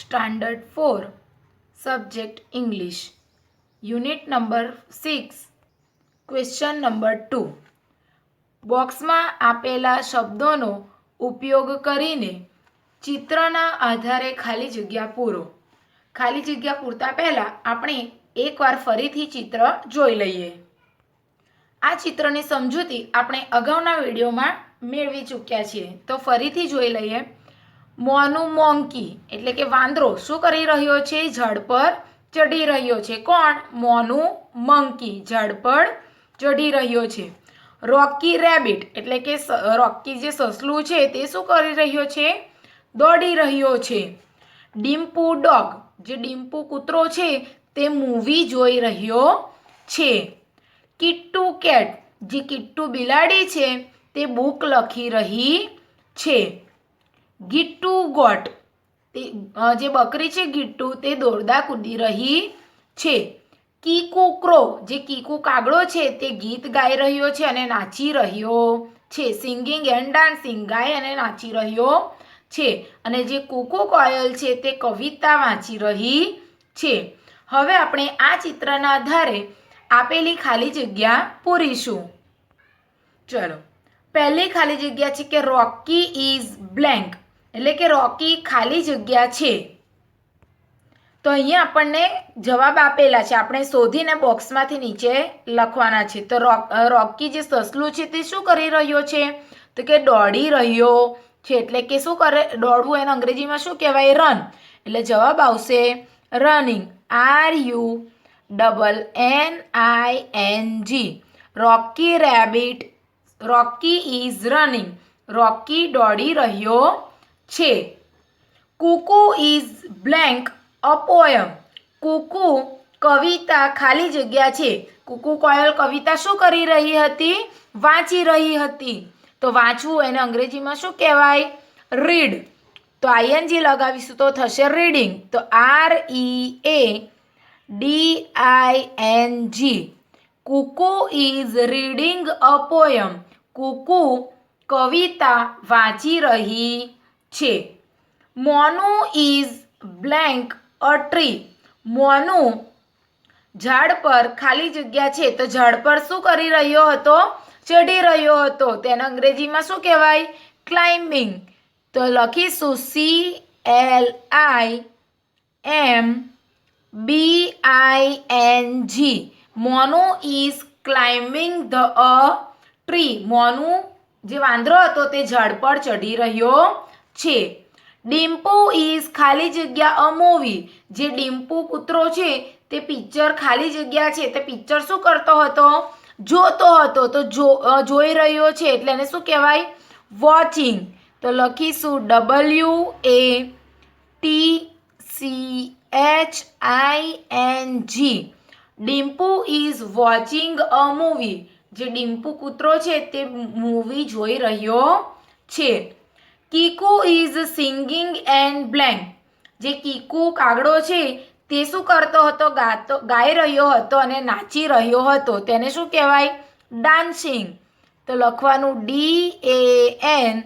Standard 4 subject English unit number 6 question number 2 બોક્સમાં આપેલા શબ્દોનો ઉપયોગ કરીને ચિત્રના આધારે ખાલી જગ્યા પૂરો. ખાલી જગ્યા પૂરતા પહેલાં આપણે એકવાર ફરીથી ચિત્ર જોઈ લઈએ. આ ચિત્રની સમજૂતી આપણે અગાઉના વિડીયોમાં મેળવી ચૂક્યા છીએ, તો ફરીથી જોઈ લઈએ. મોનું મોંકી એટલે કે વાંદરો શું કરી રહ્યો છે? ઝાડ પર ચડી રહ્યો છે. કોણ? મોનું મંકી ઝાડ પર ચડી રહ્યો છે. રોકી રેબિટ એટલે કે રોકી જે સસલું છે તે શું કરી રહ્યો છે? દોડી રહ્યો છે. ડિમ્પુ ડોગ જે ડિમ્પુ કૂતરો છે તે મૂવી જોઈ રહ્યો છે. કિટ્ટુ કેટ જે કિટ્ટુ બિલાડી છે તે બુક લખી રહી છે. ગિટ્ટુ ગોટ તે જે બકરી છે ગિટ્ટુ તે દોરડા કૂદી રહી છે. કીકુ ક્રો જે કીકુ કાગડો છે તે ગીત ગાઈ રહ્યો છે અને નાચી રહ્યો છે. સિંગિંગ એન્ડ ડાન્સિંગ ગાય અને નાચી રહ્યો છે. અને જે કુકુ કોયલ છે તે કવિતા વાંચી રહી છે. હવે આપણે આ ચિત્રના આધારે આપેલી ખાલી જગ્યા પૂરીશું. ચલો, પહેલી ખાલી જગ્યા છે કે રોકી ઇઝ બ્લેન્ક એટલે કે રોકી ખાલી જગ્યા છે. તો અહીંયા આપણને જવાબ આપેલા છે, આપણે શોધીને બોક્સમાંથી નીચે લખવાના છે. તો રોકી જે સસલું છે તે શું કરી રહ્યો છે? તો કે દોડી રહ્યો છે. એટલે કે શું કરે? દોડવું એને અંગ્રેજીમાં શું કહેવાય? રન. એટલે જવાબ આવશે running. RUNNING. Rocky rabbit Rocky is running. Rocky દોડી રહ્યો છે. Kuku is blank a poem. Kuku કવિતા ખાલી જગ્યા છે. કુકુ કોયલ કવિતા શું કરી રહી હતી? વાંચી રહી હતી. તો વાંચવું એને અંગ્રેજીમાં શું કહેવાય? રીડ. તો ING લગાવીશું તો થશે રીડિંગ. તો READING. Kuku is reading a poem. Kuku કવિતા વાંચી રહી છે. Monu is blank a tree. Monu ઝાડ પર ખાલી જગ્યા છે. તો ઝાડ પર શું કરી રહ્યો હતો? ચડી રહ્યો હતો. તેને અંગ્રેજીમાં શું કહેવાય? ક્લાઇમ્બિંગ. તો લખીશું CLIMBING. Monu is climbing the a tree. Monu જે વાંદરો હતો તે ઝાડ પર ચડી રહ્યો છે. ડિમ્પુ ઇઝ ખાલી જગ્યા અ મૂવી. જે ડિમ્પુ કૂતરો છે તે પિક્ચર ખાલી જગ્યા છે તે પિક્ચર શું કરતો હતો? જોતો હતો. તો જોઈ રહ્યો છે એટલે એને શું કહેવાય? વોચિંગ. તો લખીશું WATCHING. Dimpu is watching a movie. જે ડિમ્પુ કૂતરો છે તે મૂવી જોઈ રહ્યો છે. Kiku is singing and blank. જે કીકુ કાગડો છે તે શું કરતો હતો? ગાઈ રહ્યો હતો અને નાચી રહ્યો હતો. તેને શું કહેવાય? ડાન્સિંગ. તો લખવાનું DANCEING.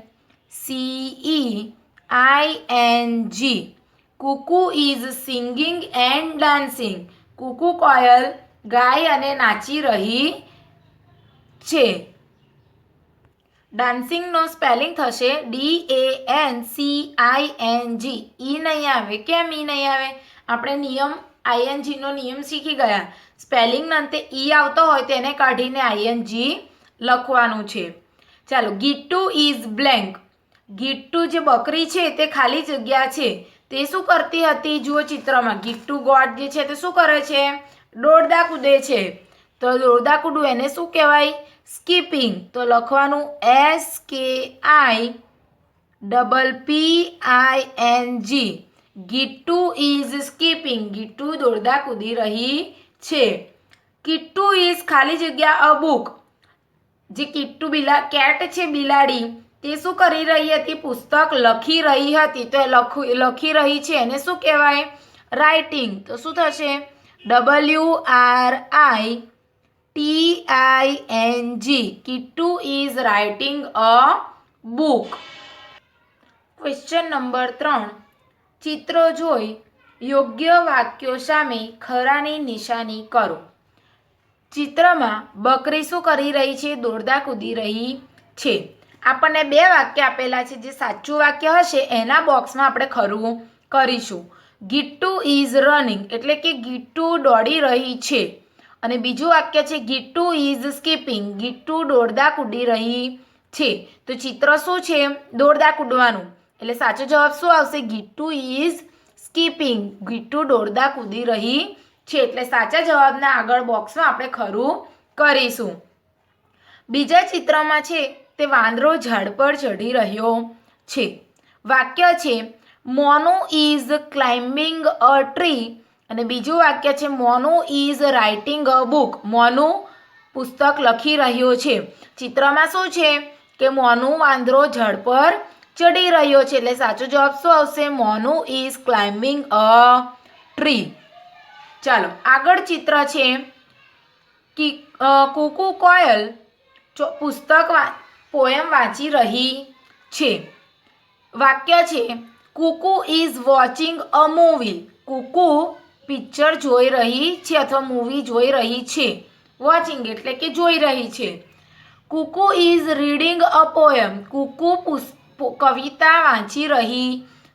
Kuku is singing and dancing. Kuku કોયલ ગાય અને નાચી રહી છે. ડાન્સિંગનો સ્પેલિંગ થશે DANCING. ઈ નહીં આવે. કેમ ઈ નહીં આવે? આપણે નિયમ INGનો નિયમ શીખી ગયા. સ્પેલિંગના અંતે ઈ આવતો હોય તેને કાઢીને ING લખવાનું છે. ચાલો, ગિટ્ટુ ઇઝ બ્લેન્ક. ગિટ્ટુ જે બકરી છે તે ખાલી જગ્યા છે. તે શું કરતી હતી? જુઓ ચિત્રમાં. ગિટ્ટુ ગોટ જે છે તે શું કરે છે? દોડડા કૂદે છે. તો દોડડા કૂદવું એને શું કહેવાય? સ્કીપિંગ. તો લખવાનું SKIPPING. Gittu is skipping. Gittu દોડડા કૂદી રહી છે. કિટ્ટુ ઇઝ ખાલી જગ્યા અ બુક. જે કિટ્ટુ કેટ છે બિલાડી તે શું કરી રહી હતી? પુસ્તક લખી રહી હતી. તો લખી રહી છે એને શું કહેવાય? રાઇટિંગ. તો શું થશે? WRITING. Kittu is writing a book. Question number 3 ચિત્રો જોઈ યોગ્ય વાક્યો સામે ખરાની નિશાની કરો. ચિત્રમાં બકરી શું કરી રહી છે? દોડદા કૂદી રહી છે. આપણને બે વાક્ય આપેલા છે. જે સાચું વાક્ય હશે એના બોક્સમાં આપણે ખરું કરીશું. ગીટ્ટુ ઇઝ રનિંગ એટલે કે ગીટ્ટુ દોડી રહી છે. અને બીજું વાક્ય છે ગીટ્ટુ ઇઝ સ્કીપિંગ, ગીટ્ટુ દોડદા કૂદી રહી છે. તો ચિત્ર શું છે? દોડદા કૂદવાનું. એટલે સાચો જવાબ શું આવશે? ગીટ્ટુ ઇઝ સ્કીપિંગ, ગીટ્ટુ દોડદા કૂદી રહી છે. એટલે સાચા જવાબના આગળ બોક્સમાં આપણે ખરું કરીશું. બીજા ચિત્રમાં છે તે વાંદરો ઝાડ પર ચઢી રહ્યો છે. વાક્ય છે Monu is climbing a tree અને બીજું વાક્ય છે Monu is writing a book, Monu પુસ્તક લખી રહ્યો છે. ચિત્રમાં શું છે કે મોનુ વાંદરો ઝાડ પર ચડી રહ્યો છે. એટલે સાચો જવાબ શું આવશે? Monu is climbing a tree. ચાલો આગળ ચિત્ર છે કુકુ કોયલ પુસ્તક પોયમ વાંચી રહી છે. વાક્ય છે Kuku is watching a movie, Kuku picture જોઈ રહી છે અથવા મૂવી જોઈ રહી છે. વોચિંગ એટલે કે જોઈ રહી છે. Kuku is reading a poem, Kuku કવિતા વાંચી રહી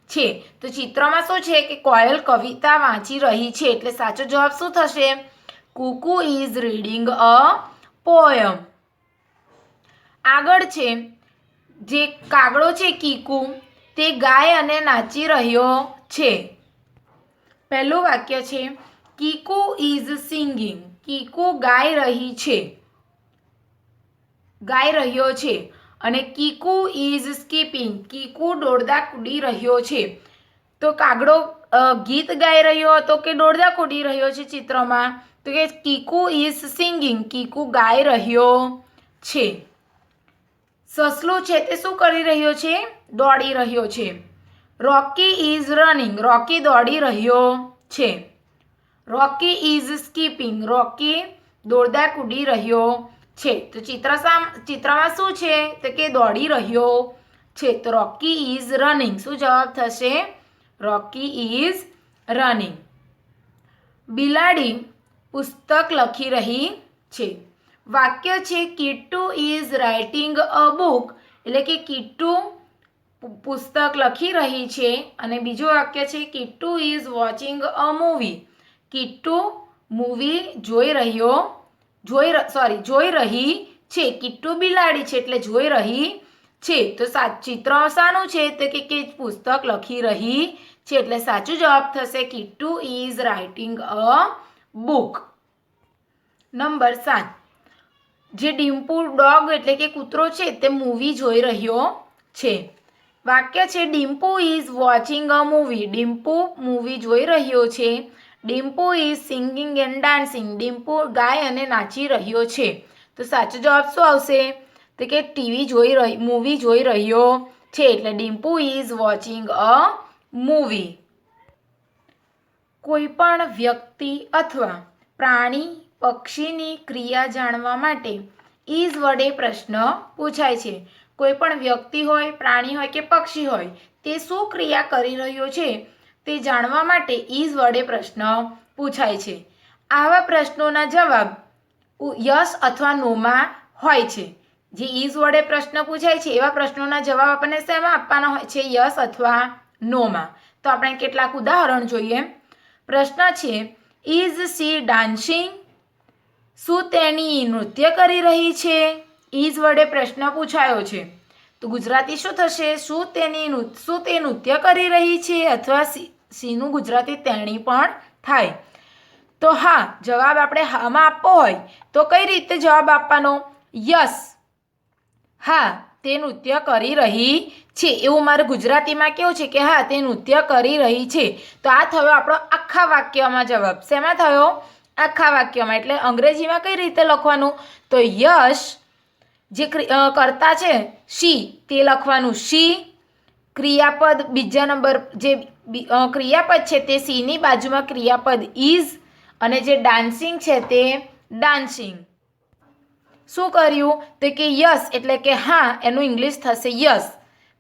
છે. તો ચિત્રમાં શું છે કે કોયલ કવિતા વાંચી રહી છે. એટલે સાચો જવાબ શું થશે? કુકુ ઇઝ રીડિંગ અ પોયમ. આગળ છે જે કાગડો છે કીકુ, તે ગાય અને નાચી રહ્યો છે. પહેલું વાક્ય છે કીકુ ઇઝ સિંગિંગ, કીકુ ગાઈ રહી છે, ગાઈ રહ્યો છે. અને કીકુ ઇઝ સ્કીપિંગ, કીકુ દોડદા કૂદી રહ્યો છે. તો કાગડો ગીત ગાઈ રહ્યો હતો કે દોડદા કૂદી રહ્યો છે ચિત્રમાં? તો કે કીકુ ઇઝ સિંગિંગ, કીકુ ગાઈ રહ્યો છે. સસલું છે તે શું કરી રહ્યો છે? દોડી રહ્યો છે. રોકી ઇઝ રનિંગ, રોકી દોડી રહ્યો છે. રોકી ઇઝ સ્કીપિંગ, રોકી દોડદા કૂદી રહ્યો છે. તો ચિત્રમાં શું છે? તો કે દોડી રહ્યો છે. તો રોકી ઇઝ રનિંગ. શું જવાબ થશે? રોકી ઇઝ રનિંગ. બિલાડી પુસ્તક લખી રહી છે. વાક્ય છે Kittu is writing a book એટલે કે કિટ્ટુ પુસ્તક લખી રહી છે. અને બીજું વાક્ય છે Kittu is watching a movie, Kittu movie જોઈ રહી છે. કિટ્ટુ બિલાડી છે એટલે જોઈ રહી છે. તો ચિત્ર શાનું છે? તો કે પુસ્તક લખી રહી છે. એટલે સાચું જવાબ થશે Kittu is writing a book. Number 7 જે ડિમ્પુ ડોગ એટલે કે કૂતરો છે તે મૂવી જોઈ રહ્યો છે. વાક્ય છે Dimpu is watching a movie, Dimpu movie જોઈ રહ્યો છે. Dimpu is singing and dancing, Dimpu ગાય અને નાચી રહ્યો છે. તો સાચો જવાબ શું આવશે? તો કે મૂવી જોઈ રહ્યો છે. એટલે Dimpu is watching a movie. કોઈ પણ વ્યક્તિ અથવા પ્રાણી પક્ષીની ક્રિયા જાણવા માટે ઇઝ વડે પ્રશ્ન પૂછાય છે. કોઈ પણ વ્યક્તિ હોય, પ્રાણી હોય કે પક્ષી હોય, તે શું ક્રિયા કરી રહ્યો છે તે જાણવા માટે ઇઝ વડે પ્રશ્ન પૂછાય છે. આવા પ્રશ્નોના જવાબ યસ અથવા નોમાં હોય છે. જે ઇઝ વડે પ્રશ્ન પૂછાય છે એવા પ્રશ્નોના જવાબ આપણને શેમાં આપવાના હોય છે? યસ અથવા નોમાં. તો આપણે કેટલાક ઉદાહરણ જોઈએ. પ્રશ્ન છે ઇઝ સી ડાન્સિંગ, શું તેણી નૃત્ય કરી રહી છે? ઇઝ વડે પ્રશ્ન પૂછાયો છે તો ગુજરાતી શું થશે? શું તે નૃત્ય કરી રહી છે? અથવા સીનું ગુજરાતી તેણી પણ થાય. તો હા જવાબ આપણે હામાં આપવો હોય તો કઈ રીતે જવાબ આપવાનો? યસ, હા તે નૃત્ય કરી રહી છે. એવું મારે ગુજરાતીમાં કેવું છે કે હા તે નૃત્ય કરી રહી છે. તો આ થયો આપણો આખા વાક્યમાં જવાબ. શેમાં થયો? આખા વાક્યમાં. એટલે અંગ્રેજીમાં કઈ રીતે લખવાનું? તો યશ જે કર્તા છે શી તે લખવાનું શી. ક્રિયાપદ બીજા નંબર જે ક્રિયાપદ છે તે સીની બાજુમાં ક્રિયાપદ ઇઝ. અને જે ડાન્સિંગ છે તે ડાન્સિંગ. શું કર્યું? તો કે યસ એટલે કે હા, એનું ઇંગ્લિશ થશે યસ.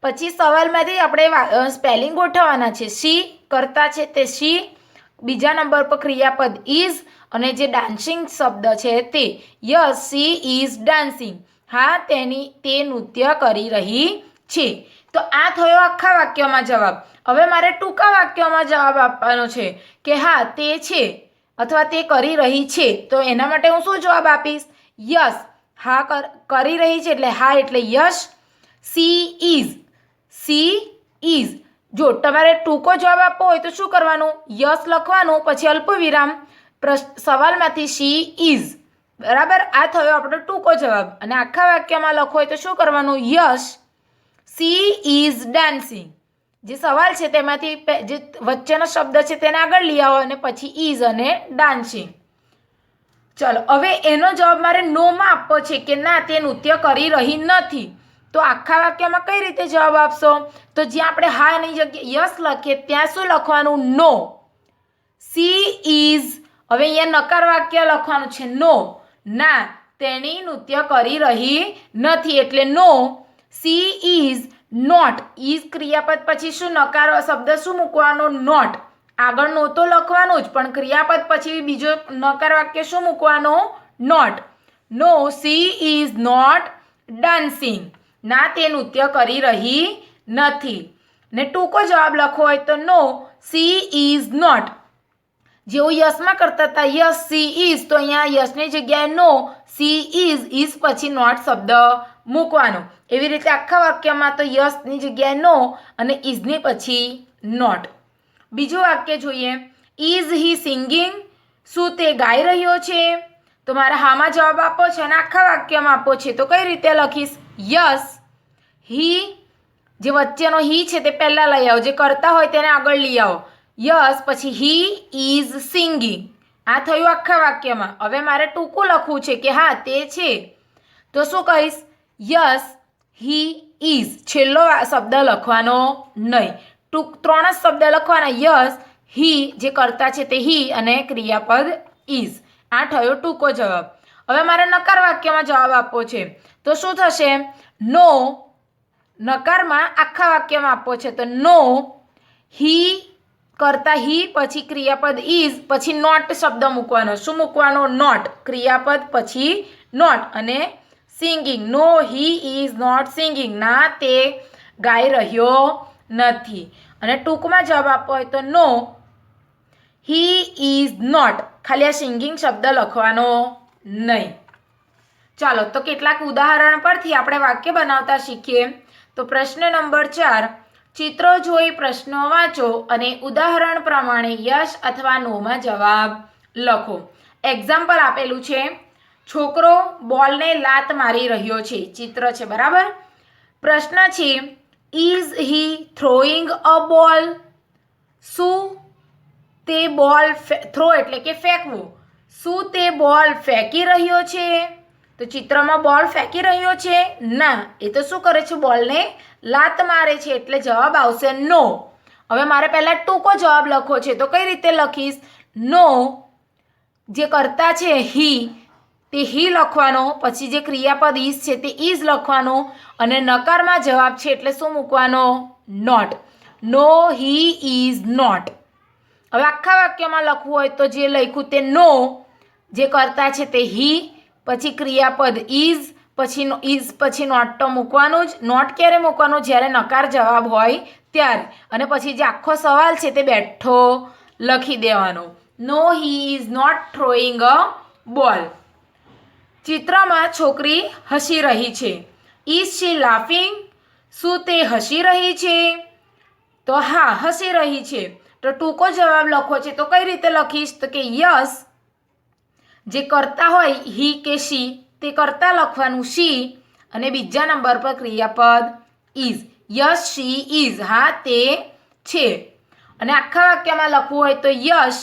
પછી સવાલમાંથી આપણે સ્પેલિંગ ગોઠવવાના છે. શી કરતા છે તે શી, બીજા નંબર પર ક્રિયાપદ ઇઝ, અને જે ડાન્સિંગ શબ્દ છે તે યસ શી ઇઝ ડાન્સિંગ. હા તે નૃત્ય કરી રહી છે. તો આ થયો આખા વાક્યમાં જવાબ. હવે મારે ટૂંકા વાક્યમાં જવાબ આપવાનો છે કે હા તે છે અથવા તે કરી રહી છે. તો એના માટે હું શું જવાબ આપીશ? યસ. હા કરી રહી છે એટલે હા એટલે યસ. She is. જો તમારે ટૂંકો જવાબ આપવો હોય તો શું કરવાનું? યસ લખવાનું, પછી અલ્પવિરામ, સવાલમાંથી શી ઇઝ. બરાબર, આ થયો આપણો ટૂંકો જવાબ. અને આખા વાક્યમાં લખવો હોય તો શું કરવાનું? Yes she is dancing. જે સવાલ છે તેમાંથી જે વચ્ચેનો શબ્દ છે તેને આગળ લઈ આવો અને પછી ઇઝ અને ડાન્સિંગ. ચલો, હવે એનો જવાબ મારે નોમાં આપવો છે કે ના તે નૃત્ય કરી રહી નથી. તો આખા વાક્યમાં કઈ રીતે જવાબ આપશો? તો જ્યાં આપણે હા ની જગ્યાએ યસ લખીએ ત્યાં શું લખવાનું? નો. She is. હવે અહીંયા નકાર વાક્ય લખવાનું છે. નો, ના તેણી નૃત્ય કરી રહી નથી એટલે no. She is not. Is ક્રિયાપદ પછી શું નકાર શબ્દ શું મૂકવાનો? નોટ. આગળ નો તો લખવાનું જ, પણ ક્રિયાપદ પછી બીજો નકાર વાક્ય શું મૂકવાનો? Not. No she is not dancing. ના તે નૃત્ય કરી રહી નથી. ને ટૂંકો જવાબ લખવો હોય તો નો સી ઇઝ નોટ. જેવું યસમાં કરતા હતા યસ સી ઇઝ, તો અહીંયા યસની જગ્યાએ નો સી ઇઝ પછી નોટ શબ્દ મૂકવાનો. એવી રીતે આખા વાક્યમાં તો યસની જગ્યાએ નો અને ઇઝની પછી નોટ. બીજું વાક્ય જોઈએ. Is he singing. શું તે ગાઈ રહ્યો છે? તો મારે હામાં જવાબ આપવો છે અને આખા વાક્યમાં આપવો છે. તો કઈ રીતે લખીશ? યસ હી, જે વચ્ચેનો હી છે તે પહેલા લઈ આવો, જે કરતા હોય તેને આગળ લઈ આવો. યસ પછી હી ઇઝ સિંગિંગ. આ થયું આખા વાક્યમાં. હવે મારે ટૂંકું લખવું છે કે હા તે છે. તો શું કહીશ? Yes he is. છેલ્લો શબ્દ લખવાનો નહીં. ત્રણ જ શબ્દ લખવાના. યસ હી, જે કરતા છે તે હી, અને ક્રિયાપદ ઇઝ. આ થયો ટૂંકો જવાબ. હવે મારે નકાર વાક્યમાં જવાબ આપવો છે. તો શું થશે? નો, નકારમાં આખા વાક્યમાં આપવો છે તો નો હી કરતા હી પછી ક્રિયાપદ ઇઝ પછી નોટ શબ્દ મૂકવાનો. શું મૂકવાનો? નોટ. ક્રિયાપદ પછી નોટ અને singing. No he is not singing. ના તે ગાઈ રહ્યો નથી. અને ટૂંકમાં જવાબ આપવો હોય તો નો હી ઇઝ નોટ. ખાલી આ સિંગિંગ શબ્દ લખવાનો નહીં. ચાલો, તો કેટલાક ઉદાહરણ પરથી આપણે વાક્ય બનાવતા શીખીએ. તો પ્રશ્ન નંબર 4, ચિત્રો જોઈ પ્રશ્નો વાંચો અને ઉદાહરણ પ્રમાણે યસ અથવા નોમાં જવાબ લખો. એક્ઝામ્પલ આપેલું છે. છોકરો બોલને લાત મારી રહ્યો છે. ચિત્ર છે, બરાબર. પ્રશ્ન છે ઇઝ હી થ્રોઈંગ અ બોલ. શું તે બોલ થ્રો એટલે કે ફેંકવું. શું તે બોલ ફેંકી રહ્યો છે? તો ચિત્રમાં બોલ ફેંકી રહ્યો છે? ના, એ તો શું કરે છે? બોલને લાત મારે છે એટલે જવાબ આવશે નો. હવે મારે પહેલા ટૂંકો જવાબ લખવો છે. તો કઈ રીતે લખીશ? નો, જે કરતા છે હી તે હી લખવાનો, પછી જે ક્રિયાપદ ઇઝ છે તે ઇઝ લખવાનો, અને નકારમાં જવાબ છે એટલે શું મૂકવાનો? Not. No he is not. હવે આખા વાક્યમાં લખવું હોય તો જે લખ્યું તે નો, જે કરતા છે તે હી, પછી ક્રિયાપદ ઇઝ, પછી નોટ તો મૂકવાનું જ. નોટ ક્યારે મૂકવાનું? જ્યારે નકાર જવાબ હોય ત્યારે. અને પછી જે આખો સવાલ છે તે બેઠો લખી દેવાનો. No he is not throwing a ball. ચિત્રમાં છોકરી હસી રહી છે. Is she laughing. શું તે હસી રહી છે? તો હા, હસી રહી છે. તો ટૂંકો જવાબ લખવો છે. તો કઈ રીતે લખીશ? તો કે યસ, જે કરતા હોય હી કે શી તે કરતા લખવાનું શી, અને બીજા નંબર પર ક્રિયાપદ ઇઝ. Yes she is. હા તે છે. અને આખા વાક્યમાં લખવું હોય તો યસ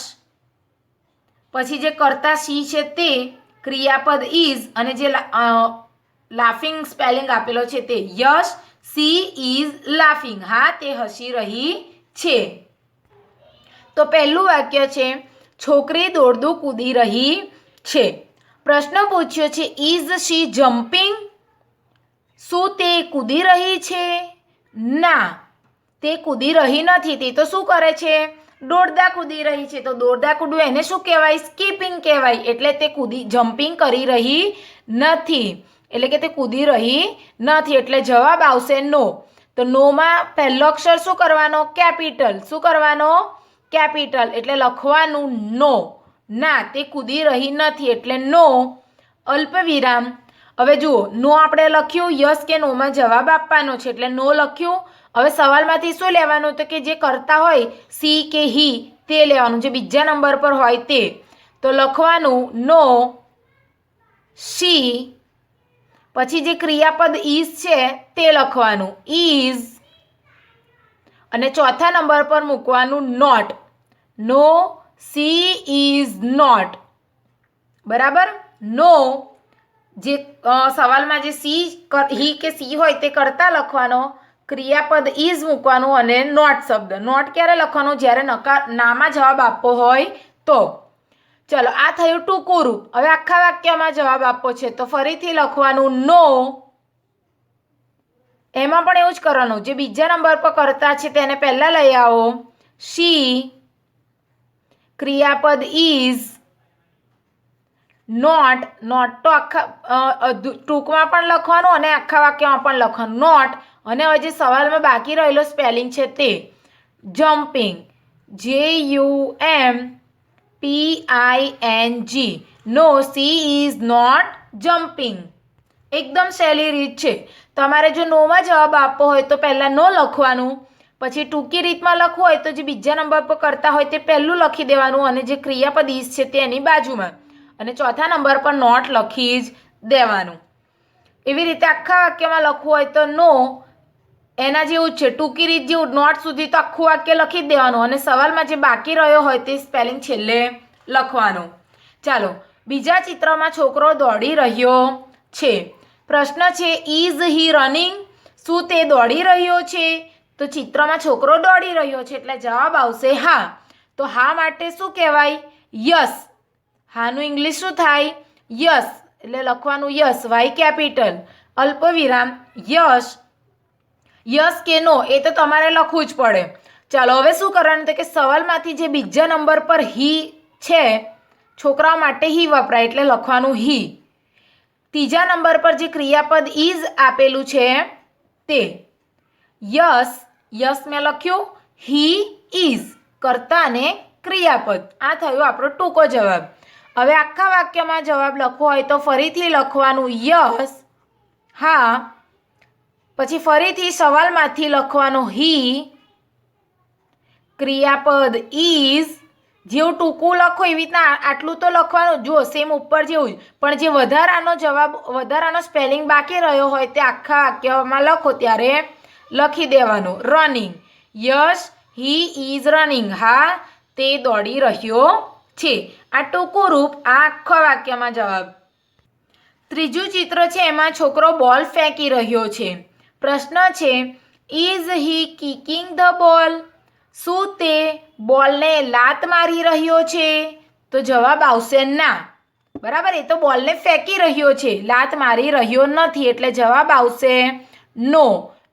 પછી જે કરતા શી છે તે, ક્રિયાપદ ઇઝ, અને જે લાફિંગ સ્પેલિંગ આપેલો છે તે યસ સી ઇઝ લાફિંગ. હા તે હસી રહી છે. તો પહેલું વાક્ય છે છોકરી દોડતું કૂદી રહી છે. પ્રશ્ન પૂછ્યો છે ઇઝ શી જમ્પિંગ. શું તે કૂદી રહી છે? ના, તે કૂદી રહી નથી. તે તો શું કરે છે? દોડદા કૂદી રહી છે. તો દોડદા કૂદવું એને શું કહેવાય? સ્કીપિંગ કહેવાય. એટલે તે જમ્પિંગ કરી રહી નથી. એટલે કે તે કૂદી રહી નથી. એટલે જવાબ આવશે નો. તો નોમાં પહેલો અક્ષર શું કરવાનો? કેપિટલ. શું કરવાનો? કેપિટલ. એટલે લખવાનું નો. ના, તે કૂદી રહી નથી. એટલે નો. અલ્પવિરામ. હવે જુઓ, નો આપણે લખ્યું, યસ કે નોમાં જવાબ આપવાનો છે. એટલે નો લખ્યું. હવે સવાલમાંથી શું લેવાનું? તો કે જે કરતા હોય સી કે હી તે લેવાનું, જે બીજા નંબર પર હોય તે. તો લખવાનું નો શી. પછી જે ક્રિયાપદ ઇઝ છે તે લખવાનું ઇઝ. અને ચોથા નંબર પર મૂકવાનું not. No she is not. બરાબર? નો જે સવાલમાં જે સી હી કે સી હોય તે કરતા લખવાનો, ક્રિયાપદ ઇઝ મૂકવાનું અને નોટ શબ્દ. નોટ ક્યારે લખવાનું? જ્યારે નામાં જવાબ આપવો હોય તો. ચલો, આ થયું ટૂંકું રૂપ. હવે આખા વાક્યમાં જવાબ આપવો છે તો ફરીથી લખવાનું નો. એમાં પણ એવું જ કરવાનું, જે બીજા નંબર પર કરતા છે તેને પહેલા લઈ આવો. શી, ક્રિયાપદ ઇઝ, નોટ. નોટ તો આખા ટૂંકમાં પણ લખવાનું અને આખા વાક્યમાં પણ લખવાનું નોટ. અને હવે જે સવાલમાં બાકી રહેલો સ્પેલિંગ છે તે jumping. JUMPING. No she is not jumping. એકદમ સહેલી રીત છે. તમારે જો નોમાં જવાબ આપવો હોય તો પહેલાં નો લખવાનું, પછી ટૂંકી રીતમાં લખવું હોય તો જે બીજા નંબર પર કરતા હોય તે પહેલું લખી દેવાનું અને જે ક્રિયાપદ ઇઝ છે તે એની બાજુમાં, અને ચોથા નંબર પર નોટ લખી જ દેવાનું. એવી રીતે આખા વાક્યમાં લખવું હોય તો નો એના જેવું જ છે, ટૂંકી રીત જેવું. નોટ સુધી તો આખું વાક્ય લખી જ દેવાનું અને સવાલમાં જે બાકી રહ્યો હોય તે સ્પેલિંગ છેલ્લે લખવાનું. ચાલો, બીજા ચિત્રમાં છોકરો દોડી રહ્યો છે. પ્રશ્ન છે, ઇઝ હી રનિંગ? શું તે દોડી રહ્યો છે? તો ચિત્રમાં છોકરો દોડી રહ્યો છે એટલે જવાબ આવશે હા. તો હા માટે શું કહેવાય? યસ. હાનું ઇંગ્લિશ શું થાય? યસ. એટલે લખવાનું યસ, વાય કેપિટલ, અલ્પવિરામ, યસ. યસ કે નો એ તો તમારે લખવું જ પડે. ચાલો, હવે શું કરવાનું? તો કે સવાલમાંથી જે બીજા નંબર પર હી છે, છોકરાઓ માટે હી વપરાય એટલે લખવાનું હી. ત્રીજા નંબર પર જે ક્રિયાપદ ઇઝ આપેલું છે તે યસ. યસ મેં લખ્યું. હી ઇઝ કર્તા અને ક્રિયાપદ. આ થયો આપણો ટૂંકો જવાબ. હવે આખા વાક્યમાં જવાબ લખવો હોય તો ફરીથી લખવાનું યસ, હા. પછી ફરીથી સવાલમાંથી લખવાનું હી, ક્રિયાપદ ઇઝ. જેવું ટૂંકું લખો એવી રીતના આટલું તો લખવાનું. જો સેમ ઉપર જેવું જ, પણ જે વધારાનો સ્પેલિંગ બાકી રહ્યો હોય તે આખા વાક્યમાં લખો ત્યારે લખી દેવાનું. Running. Yes he is running. હા, તે દોડી રહ્યો છે. આ ટૂંકું રૂપ, આ આખા વાક્યમાં જવાબ. ત્રીજું ચિત્ર છે, એમાં છોકરો બોલ ફેંકી રહ્યો છે. પ્રશ્ન છે, ઇઝ હી કિકિંગ ધ બોલ? શું તે બોલને લાત મારી રહ્યો છે? તો જવાબ આવશે ના. બરાબર? એ તો બોલને ફેંકી રહ્યો છે, લાત મારી રહ્યો નથી. એટલે જવાબ આવશે નો.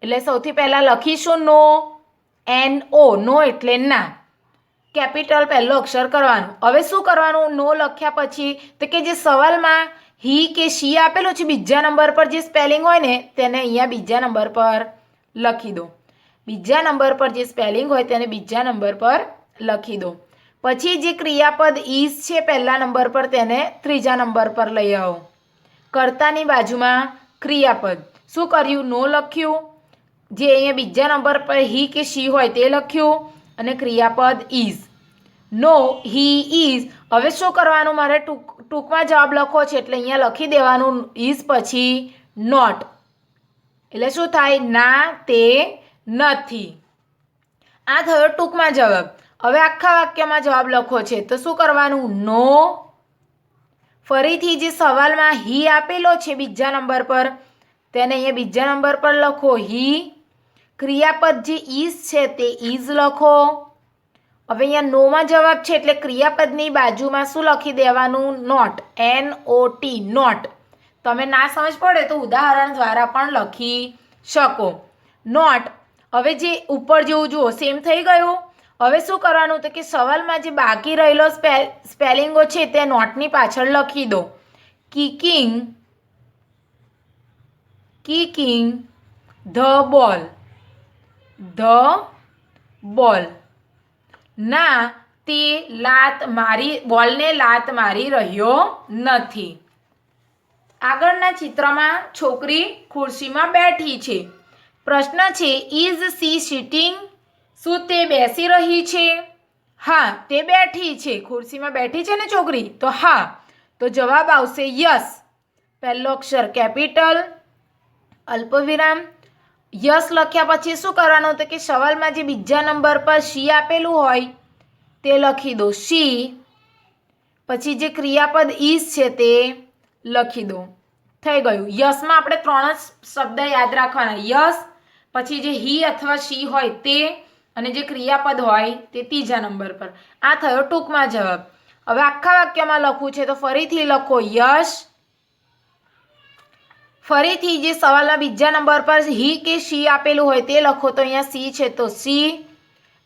એટલે સૌથી પહેલાં લખીશું નો, NO. નો એટલે ના. કેપિટલ પહેલો અક્ષર કરવાનું. હવે શું કરવાનું? નો લખ્યા પછી તો કે જે સવાલમાં હી કે શી આપેલું છે બીજા નંબર પર જે સ્પેલિંગ હોય ને તેને અહીંયા બીજા નંબર પર લખી દો. બીજા નંબર પર જે સ્પેલિંગ હોય તેને બીજા નંબર પર લખી દો. પછી જે ક્રિયાપદ ઇઝ છે પહેલા નંબર પર તેને ત્રીજા નંબર પર લઈ આવો. કર્તાની બાજુમાં ક્રિયાપદ. શું કર્યું? નો લખ્યું. જે અહીંયા બીજા નંબર પર હી કે શી હોય તે લખ્યું અને ક્રિયાપદ ઇઝ. No he is. હવે શું કરવાનું? મારે ટૂંકમાં જવાબ લખવો છે એટલે અહીંયા લખી દેવાનું ઇઝ પછી નોટ. એટલે શું થાય? ના, તે નથી. આ થયો ટૂંકમાં જવાબ. હવે આખા વાક્યમાં જવાબ લખવો છે તો શું કરવાનું? નો. ફરીથી જે સવાલમાં હી આપેલો છે બીજા નંબર પર તેને અહીંયા બીજા નંબર પર લખો હી. ક્રિયાપદ જે ઇઝ છે તે ઇઝ લખો. હવે અહીંયા નોમાં જવાબ છે એટલે ક્રિયાપદની બાજુમાં શું લખી દેવાનું? નોટ. NOT. નોટ. તમે ના સમજ પડે તો ઉદાહરણ દ્વારા પણ લખી શકો. નોટ. હવે જે ઉપર જેવું જુઓ સેમ થઈ ગયું. હવે શું કરવાનું તો કે સવાલમાં જે બાકી રહેલો સ્પેલિંગો છે તે નોટની પાછળ લખી દો. કિકિંગ ધ બોલ. ના, તે બોલને લાત મારી રહ્યો નથી. આગળના ચિત્રમાં છોકરી ખુરશીમાં બેઠી છે. પ્રશ્ન છે ઇઝ સી સિટિંગ? શું તે બેસી રહી છે? હા, તે બેઠી છે. ખુરશીમાં બેઠી છે ને છોકરી, તો હા. તો જવાબ આવશે યસ. પહેલો અક્ષર કેપિટલ, અલ્પવિરામ. યસ લખ્યા પછી શું કરવાનું તો કે સવાલમાં જે બીજા નંબર પર શી આપેલું હોય તે લખી દો શી. પછી જે ક્રિયાપદ ઇઝ છે તે લખી દો. થઈ ગયું. યસમાં આપણે 3 જ શબ્દ યાદ રાખવાના. યસ, પછી જે હી અથવા શી હોય તે, અને જે ક્રિયાપદ હોય તે ત્રીજા નંબર પર. આ થયો ટૂંકમાં જવાબ. હવે આખા વાક્યમાં લખવું છે તો ફરીથી લખો યશ. ફરીથી જે સવાલના બીજા નંબર પર હી કે શી આપેલું હોય તે લખો. તો અહીંયા સી છે તો સી.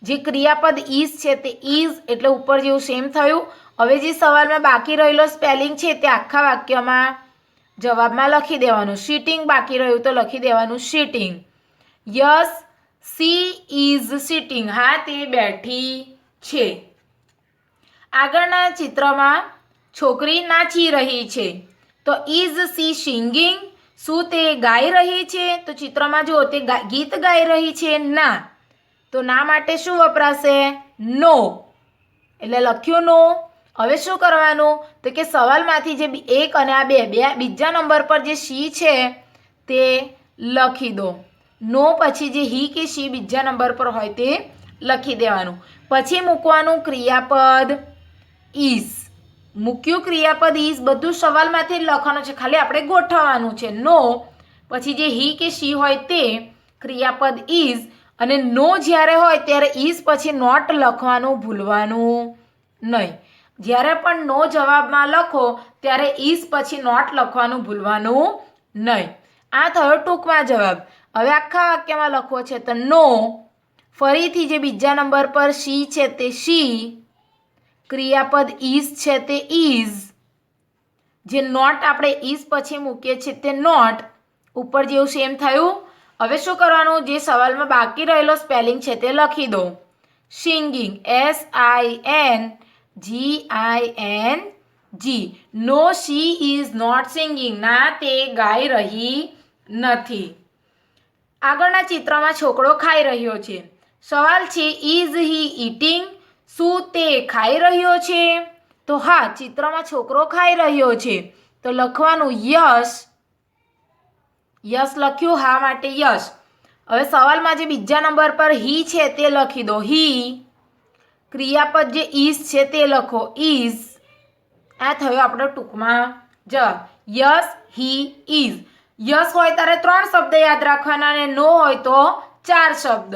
જે ક્રિયાપદ ઇઝ છે તે ઇઝ, એટલે ઉપર જેવું સેમ થયું. હવે જે સવાલમાં બાકી રહેલો સ્પેલિંગ છે તે આખા વાક્યમાં જવાબમાં લખી દેવાનું. સિટિંગ બાકી રહ્યું તો લખી દેવાનું sitting. Yes, she is sitting. હા, તે બેઠી છે. આગળના ચિત્રમાં છોકરી નાચી રહી છે. તો ઇઝ સી સિંગિંગ? શું તે ગાઈ રહી છે? તો ચિત્રમાં જુઓ તે ગીત ગાઈ રહી છે? ના. તો ના માટે શું વપરાશે? નો. એટલે લખ્યું નો. હવે શું કરવાનું તો કે સવાલમાંથી જે એક અને આ બે બીજા નંબર પર જે શી છે તે લખી દો. નો પછી જે હી કે શી બીજા નંબર પર હોય તે લખી દેવાનું. પછી મૂકવાનું ક્રિયાપદ ઇઝ. મૂક્યું ક્રિયાપદ ઇઝ. બધું સવાલમાંથી જ લખવાનું છે, ખાલી આપણે ગોઠવવાનું છે. નો પછી જે હી કે શી હોય તે ક્રિયાપદ ઇઝ, અને નો જ્યારે હોય ત્યારે ઇઝ પછી નોટ લખવાનું ભૂલવાનું નહીં. જ્યારે પણ નો જવાબમાં લખો ત્યારે ઇઝ પછી નોટ લખવાનું ભૂલવાનું નહીં. આ થયો ટૂંકમાં જવાબ. હવે આખા વાક્યમાં લખવો છે તો નો, ફરીથી જે બીજા નંબર પર શી છે તે શી, ક્રિયાપદ ઇઝ છે તે ઇઝ, જે નોટ આપણે ઇઝ પછી મૂકીએ છીએ તે નોટ, ઉપર જેવું સેમ થયું. હવે શું કરવાનું? જે સવાલમાં બાકી રહેલો સ્પેલિંગ છે તે લખી દો. Singing, SINGING. No, she is not singing. ના, તે ગાઈ રહી નથી. આગળના ચિત્રમાં છોકરો ખાઈ રહ્યો છે. સવાલ છે ઇઝ હી ઈટિંગ? શું તે ખાઈ રહ્યો છે? તો હા, ચિત્રમાં છોકરો ખાઈ રહ્યો છે તો લખવાનું યસ. યસ લખ્યું, હા માટે યસ. હવે સવાલમાં જે બીજા નંબર પર હી છે તે લખી દો હી. ક્રિયાપદ જે ઇઝ છે તે લખો ઇઝ. આ થયો આપણો ટૂંકમાં જવાબ. Yes, he is. યસ હોય ત્યારે 3 શબ્દ યાદ રાખવાના, અને નો હોય તો 4 શબ્દ.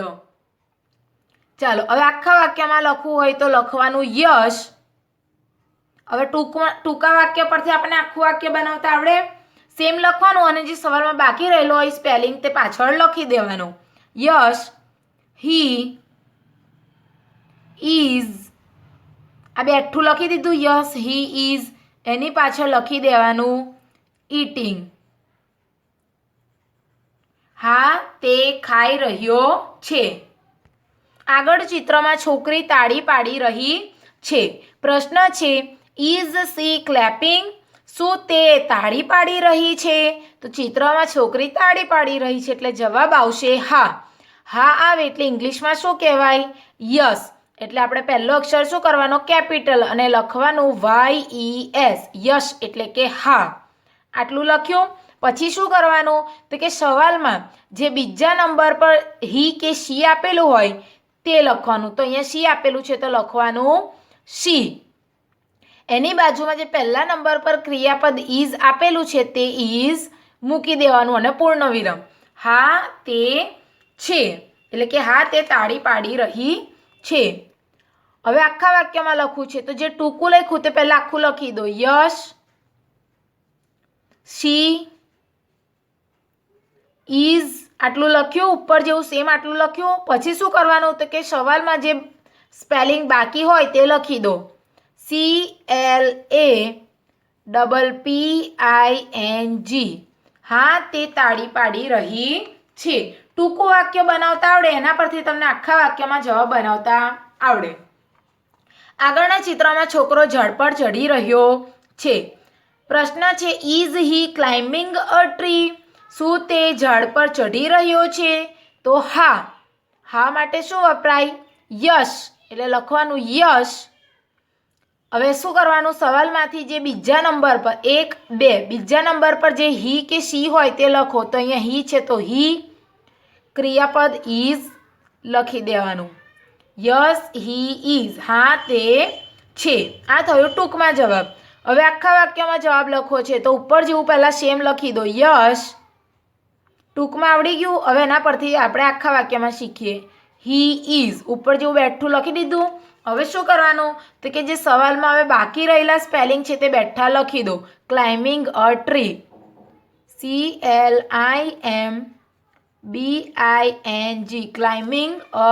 ચાલો, હવે આખા વાક્યમાં લખવું હોય તો લખવાનું યશ. હવે ટૂંકા વાક્ય પરથી આપણે આખું વાક્ય બનાવતા આવડે. સેમ લખવાનું, અને જે સવાલમાં બાકી રહેલો હોય સ્પેલિંગ તે પાછળ લખી દેવાનું. યશ, હી ઇઝ. આ બેઠું લખી દીધું. Yes, he is. એની પાછળ લખી દેવાનું ઈટિંગ. હા, તે ખાઈ રહ્યો છે. આગળ ચિત્રમાં છોકરી તાળી પાડી રહી છે. પ્રશ્ન છે ઇઝ સી ક્લેપિંગ? શું તે તાળી પાડી રહી છે? તો ચિત્રમાં છોકરી તાળી પાડી રહી છે એટલે જવાબ આવશે હા. હા આવે એટલે ઇંગ્લિશમાં શું કહેવાય? યસ. એટલે આપણે પહેલો અક્ષર શું કરવાનો? કેપિટલ, અને લખવાનું YES. યસ એટલે કે હા. આટલું લખ્યું. પછી શું કરવાનું તો કે સવાલમાં જે બીજા નંબર પર હી કે શી આપેલું હોય તે લખવાનું. તો અહીંયા શી આપેલું છે તો લખવાનું શી. એની બાજુમાં જે પહેલા નંબર પર ક્રિયાપદ ઇઝ આપેલું છે તે ઇઝ મૂકી દેવાનું, અને પૂર્ણ વિરામ. હા, તે છે એટલે કે હા, તે તાળી પાડી રહી છે. હવે આખા વાક્યમાં લખવું છે તો જે ટૂંકું લખ્યું તે પહેલા આખું લખી દો. યશ, she is આટલું લખ્યું, ઉપર જેવું સેમ આટલું લખ્યું. પછી શું કરવાનું તો કે સવાલમાં જે સ્પેલિંગ બાકી હોય તે લખી દો. CLAPPING. હા, તે તાળી પાડી રહી છે. ટૂંકું વાક્ય બનાવતા આવડે એના પરથી તમને આખા વાક્યમાં જવાબ બનાવતા આવડે. આગળના ચિત્રમાં છોકરો ઝાડ પર ચડી રહ્યો છે. પ્રશ્ન છે is he climbing a tree? શું તે ઝાડ પર ચઢી રહ્યો છે? તો હા. હા માટે શું વપરાય? યસ. એટલે લખવાનું યસ. હવે શું કરવાનું? સવાલમાંથી જે બીજા નંબર પર 1, 2 બીજા નંબર પર જે હી કે શી હોય તે લખો. તો અહીંયા હી છે તો હી, ક્રિયાપદ ઇઝ લખી દેવાનું. Yes he is. હા તે છે. આ થયો ટૂંકમાં જવાબ. હવે આખા વાક્યમાં જવાબ લખવો છે તો ઉપર જેવું પહેલાં સેમ લખી દો. યસ. ટૂંકમાં આવડી ગયું. હવે એના પરથી આપણે આખા વાક્યમાં શીખીએ. હી ઇઝ ઉપર જેવું બેઠું લખી દીધું. હવે શું કરવાનું તો કે જે સવાલમાં હવે બાકી રહેલા સ્પેલિંગ છે તે બેઠા લખી દો. Climbing a tree. CLIMBING. Climbing a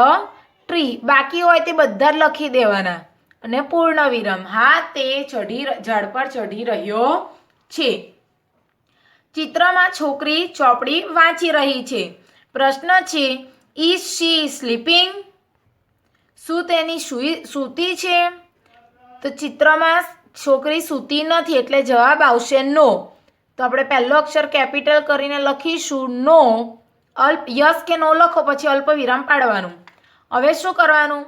tree. બાકી હોય તે બધા જ લખી દેવાના અને પૂર્ણ વિરામ. હા તે ઝાડ પર ચઢી રહ્યો છે. ચિત્રમાં છોકરી ચોપડી વાંચી રહી છે. પ્રશ્ન છે ઇઝ શી સ્લીપિંગ? શું તેની સૂતી છે? તો ચિત્રમાં છોકરી સૂતી નથી એટલે જવાબ આવશે નો. તો આપણે પહેલો અક્ષર કેપિટલ કરીને લખીશું નો. યસ કે નો લખો પછી અલ્પ વિરામ પાડવાનું. હવે શું કરવાનું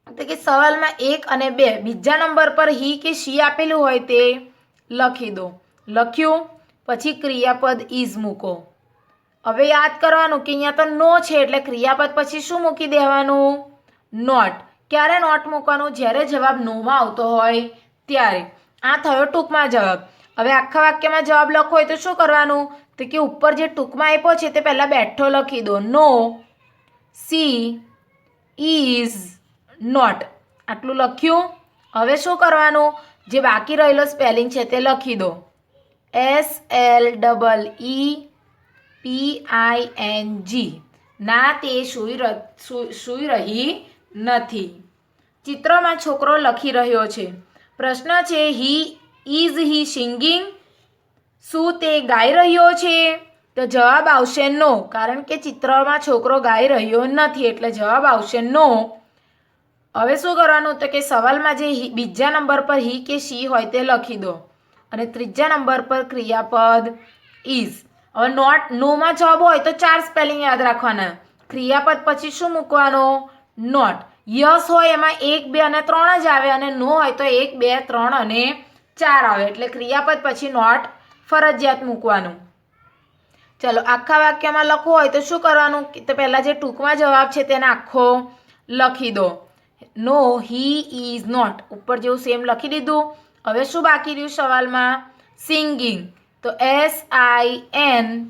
તો કે સવાલમાં 1 અને 2 બીજા નંબર પર હી કે શી આપેલું હોય તે લખી દો. લખ્યું. પછી ક્રિયાપદ ઇઝ મૂકો. હવે યાદ કરવાનું કે અહીંયા તો નો છે એટલે ક્રિયાપદ પછી શું મૂકી દેવાનું? નોટ. ક્યારે નોટ મૂકવાનું? જ્યારે જવાબ નોમાં આવતો હોય ત્યારે. આ થયો ટૂંકમાં જવાબ. હવે આખા વાક્યમાં જવાબ લખવો હોય તો શું કરવાનું તો કે ઉપર જે ટૂંકમાં આપ્યો છે તે પહેલાં બેઠો લખી દો. નો સી ઇઝ નોટ. આટલું લખ્યું. હવે શું કરવાનું? જે બાકી રહેલો સ્પેલિંગ છે તે લખી દો. SLEEPING. ના તે સૂઈ રહી નથી. ચિત્રમાં છોકરો લખી રહ્યો છે. પ્રશ્ન છે ઇઝ હી સિંગિંગ? શું તે ગાઈ રહ્યો છે? તો જવાબ આવશે નો. કારણ કે ચિત્રમાં છોકરો ગાઈ રહ્યો નથી એટલે જવાબ આવશે નો. હવે શું કરવાનું તો કે સવાલમાં જે બીજા નંબર પર હી કે શી હોય તે લખી દો અને ત્રીજા નંબર પર ક્રિયાપદ ઇઝ. હવે નોમાં જવાબ હોય તો 4 સ્પેલિંગ યાદ રાખવાના. ક્રિયાપદ પછી શું મૂકવાનો? નોટ. યસ હોય એમાં 1, 2 અને 3 જ આવે અને નો હોય તો 1, 2, 3 અને 4 આવે. એટલે ક્રિયાપદ પછી નોટ ફરજિયાત મૂકવાનું. ચલો આખા વાક્યમાં લખવું હોય તો શું કરવાનું તો પહેલાં જે ટૂંકમાં જવાબ છે તેને આખો લખી દો. No he is not. ઉપર જેવું સેમ લખી દીધું. હવે શું બાકી રહ્યું સવાલમાં? સિંગિંગ. તો SINGING.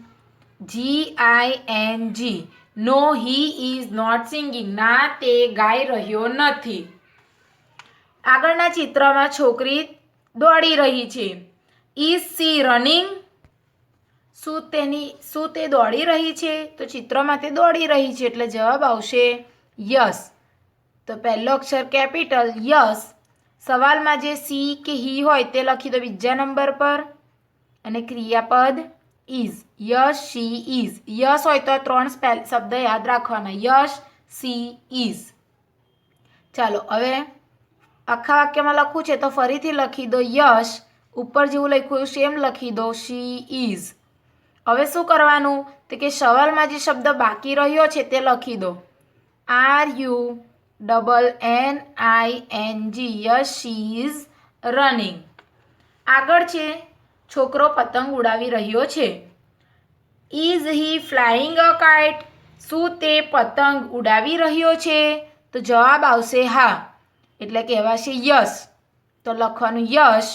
No he is not singing. ના તે ગાઈ રહ્યો નથી. આગળના ચિત્રમાં છોકરી દોડી રહી છે. Is C running? શું તે દોડી રહી છે? તો ચિત્રમાં તે દોડી રહી છે એટલે જવાબ આવશે યસ. તો પહેલો અક્ષર કેપિટલ યસ. સવાલમાં જે સી કે હી હોય તે લખી દો બીજા નંબર પર અને ક્રિયાપદ is. Yes she is. Yes હોય તો 3 શબ્દ યાદ રાખવાના. Yes she is. ચાલો હવે આખા વાક્યમાં લખવું છે તો ફરીથી લખી દો યસ. ઉપર જેવું લખ્યું સેમ લખી દો. She is. હવે શું કરવાનું તો કે સવાલમાં જે શબ્દ બાકી રહ્યો છે તે લખી દો. RUNNING. Yes she is running. આગળ છે છોકરો પતંગ ઉડાવી રહ્યો છે. Is he flying a kite? શું તે પતંગ ઉડાવી રહ્યો છે? તો જવાબ આવશે હા. એટલે કહેવાશે યસ. તો લખવાનું યસ.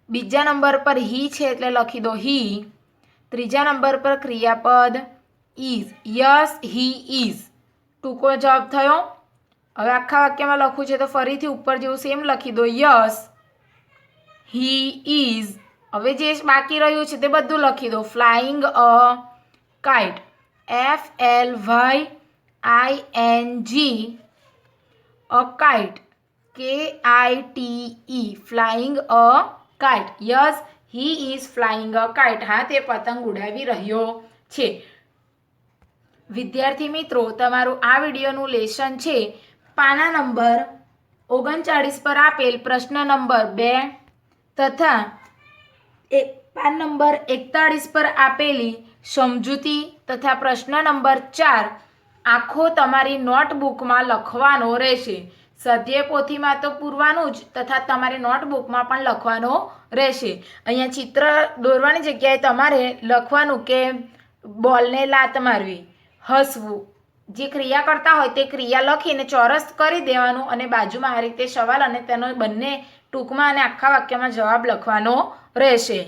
બીજા નંબર પર હી છે એટલે લખી દો હી. ત્રીજા નંબર પર ક્રિયાપદ ઇઝ. Yes he is. ટૂંકો જવાબ થયો. હવે આખા વાક્યમાં લખવું છે તો ફરીથી ઉપર જેવું સેમ લખી દો. Yes he is. હવે જે બાકી રહ્યું છે તે બધું લખી દો. Flying a kite, FLYING, a kite, KITE, flying a kite. Yes, he is flying a kite. હા, તે પતંગ ઉડાવી રહ્યો છે. વિદ્યાર્થી મિત્રો, તમારું આ વિડીયોનું લેસન છે પાના નંબર 39 પર આપેલ પ્રશ્ન નંબર 2 તથા પાન નંબર 41 પર આપેલી સમજૂતી તથા પ્રશ્ન નંબર 4 આખો તમારી નોટબુકમાં લખવાનો રહેશે. સ્વાધ્યાય પોથીમાં તો પૂરવાનું જ તથા તમારી નોટબુકમાં પણ લખવાનો રહેશે. અહીંયા ચિત્ર દોરવાની જગ્યાએ તમારે લખવાનું કે બોલને લાત મારવી, હસવું, જે ક્રિયા કરતા હોય તે ક્રિયા લખીને ચોરસ કરી દેવાનું અને બાજુમાં આ રીતે સવાલ અને તેનો બંને ટૂંકમાં અને આખા વાક્યમાં જવાબ લખવાનો રહેશે.